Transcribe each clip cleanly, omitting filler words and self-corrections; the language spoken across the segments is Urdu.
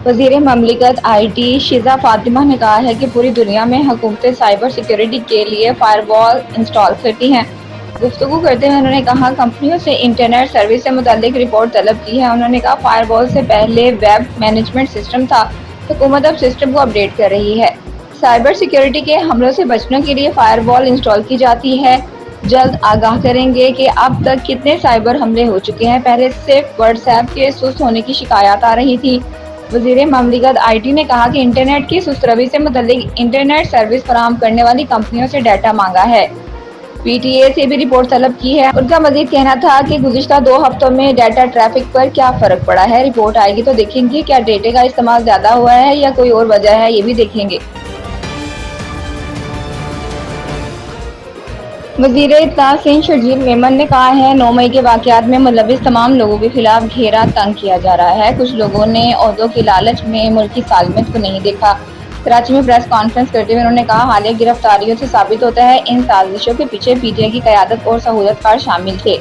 وزیر مملکت آئی ٹی شیزا فاطمہ نے کہا ہے کہ پوری دنیا میں حکومتیں سائبر سیکیورٹی کے لیے فائر وال انسٹال کرتی ہیں۔ گفتگو کرتے ہوئے انہوں نے کہا کمپنیوں سے انٹرنیٹ سروس سے متعلق رپورٹ طلب کی ہے۔ انہوں نے کہا فائر وال سے پہلے ویب مینجمنٹ سسٹم تھا، حکومت اب سسٹم کو اپڈیٹ کر رہی ہے۔ سائبر سیکیورٹی کے حملوں سے بچنے کے لیے فائر وال انسٹال کی جاتی ہے۔ جلد آگاہ کریں گے کہ اب تک کتنے سائبر حملے ہو چکے ہیں۔ پہلے صرف واٹس ایپ کے سست ہونے کی شکایات آ رہی تھی۔ وزیر مملکت آئی ٹی نے کہا کہ انٹرنیٹ کی سست روی سے متعلق انٹرنیٹ سروس فراہم کرنے والی کمپنیوں سے ڈیٹا مانگا ہے۔ پی ٹی اے سے بھی رپورٹ طلب کی ہے۔ ان کا مزید کہنا تھا کہ گزشتہ 2 ہفتوں میں ڈیٹا ٹریفک پر کیا فرق پڑا ہے۔ رپورٹ آئے گی تو دیکھیں گے کیا ڈیٹا کا استعمال زیادہ ہوا ہے یا کوئی اور وجہ ہے، یہ بھی دیکھیں گے۔ وزیر اطلاع سندھ شرجیل میمن نے کہا ہے 9 مئی کے واقعات میں ملوث تمام لوگوں کے خلاف گھیرا تنگ کیا جا رہا ہے۔ کچھ لوگوں نے عہدوں کی لالچ میں ملک کی سالمیت کو نہیں دیکھا۔ کراچی میں پریس کانفرنس کرتے ہوئے انہوں نے کہا حالیہ گرفتاریوں سے ثابت ہوتا ہے ان سازشوں کے پیچھے پی ٹی آئی کی قیادت اور سہولت کار شامل تھے۔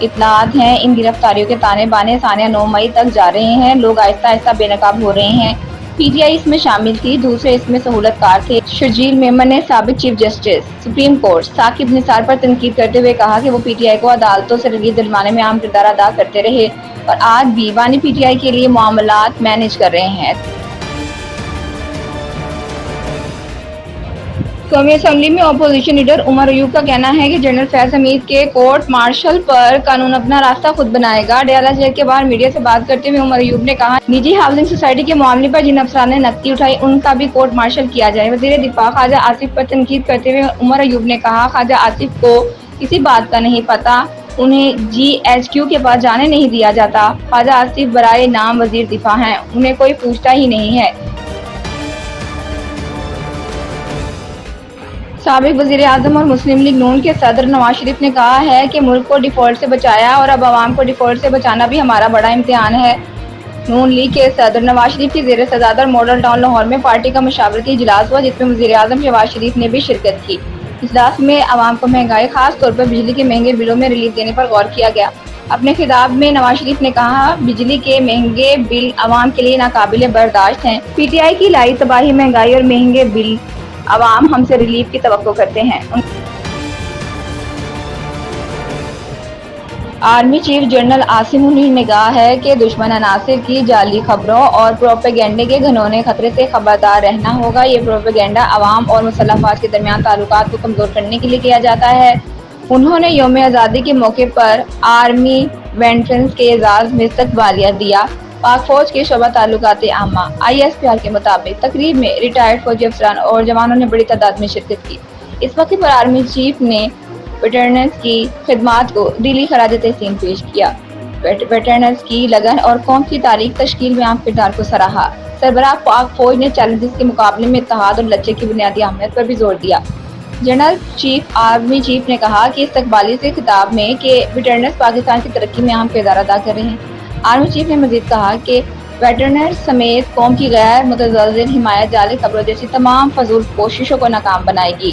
اطلاعات ہیں ان گرفتاریوں کے تانے بانے ثانیہ 9 مئی تک جا رہے ہیں۔ لوگ آہستہ آہستہ بے نقاب ہو رہے ہیں۔ پی ٹی آئی اس میں شامل تھی، دوسرے اس میں سہولت کار تھے۔ شرجیل میمن نے سابق chief justice supreme court Saqib Nisar پر تنقید کرتے ہوئے کہا کہ وہ پی ٹی آئی کو عدالتوں سے ریلیف دلوانے میں اہم کردار ادا کرتے رہے اور آج بھی بانی پی ٹی آئی کے لیے معاملات مینیج کر رہے ہیں۔ قومی اسمبلی میں اپوزیشن لیڈر عمر ایوب کا کہنا ہے کہ جنرل فیض حمید کے کورٹ مارشل پر قانون اپنا راستہ خود بنائے گا۔ ڈیالہ جیل کے باہر میڈیا سے بات کرتے ہوئے عمر ایوب نے کہا نجی ہاؤسنگ سوسائٹی کے معاملے پر جن افسران نے نقطی اٹھائی ان کا بھی کورٹ مارشل کیا جائے۔ وزیر دفاع خواجہ آصف پر تنقید کرتے ہوئے عمر ایوب نے کہا خواجہ آصف کو کسی بات کا نہیں پتہ، انہیں جی ایچ کیو کے پاس جانے نہیں دیا جاتا۔ خواجہ آصف برائے نام وزیر دفاع ہیں، انہیں کوئی پوچھتا ہی نہیں ہے۔ سابق وزیر اعظم اور مسلم لیگ نون کے صدر نواز شریف نے کہا ہے کہ ملک کو ڈیفالٹ سے بچایا اور اب عوام کو ڈیفالٹ سے بچانا بھی ہمارا بڑا امتحان ہے۔ نون لیگ کے صدر نواز شریف کی زیر صدارت ماڈل ٹاؤن لاہور میں پارٹی کا مشاورتی اجلاس ہوا جس میں وزیر اعظم شہباز شریف نے بھی شرکت کی۔ اجلاس میں عوام کو مہنگائی خاص طور پر بجلی کے مہنگے بلوں میں ریلیف دینے پر غور کیا گیا۔ اپنے خطاب میں نواز شریف نے کہا بجلی کے مہنگے بل عوام کے لیے ناقابل برداشت ہیں۔ پی ٹی آئی کی لائی تباہی مہنگائی اور مہنگے بل، عوام ہم سے ریلیف کی توقع کرتے ہیں۔ Army chief general Asim Munir نے کہا ہے کہ دشمن عناصر کی جعلی خبروں اور پروپیگنڈے کے گھنونے خطرے سے خبردار رہنا ہوگا۔ یہ پروپیگنڈا عوام اور مسلح افواج کے درمیان تعلقات کو کمزور کرنے کے لیے کیا جاتا ہے۔ انہوں نے یوم آزادی کے موقع پر آرمی ویٹرنز کے اعزاز میں استقبالیہ دیا۔ پاک فوج کے شعبہ تعلقات عامہ آئی ایس پی آر کے مطابق تقریب میں ریٹائرڈ فوجی افسران اور جوانوں نے بڑی تعداد میں شرکت کی۔ اس موقع پر آرمی چیف نے ویٹرنز کی خدمات کو دلی خراج تحسین پیش کیا۔ ویٹرنز کی لگن اور قوم کی تاریخ تشکیل میں اہم کردار کو سراہا۔ سربراہ پاک فوج نے چیلنجز کے مقابلے میں اتحاد اور لچک کی بنیادی اہمیت پر بھی زور دیا۔ جنرل چیف آرمی چیف نے کہا کہ استقبالیہ سے خطاب میں کہ ویٹرنز پاکستان کی ترقی میں اہم کردار ادا کر رہے ہیں۔ آرمی چیف نے مزید کہا کہ ویٹرنز سمیت قوم کی غیر متزلزل حمایت جعلی خبروں جیسی تمام فضول کوششوں کو ناکام بنائے گی۔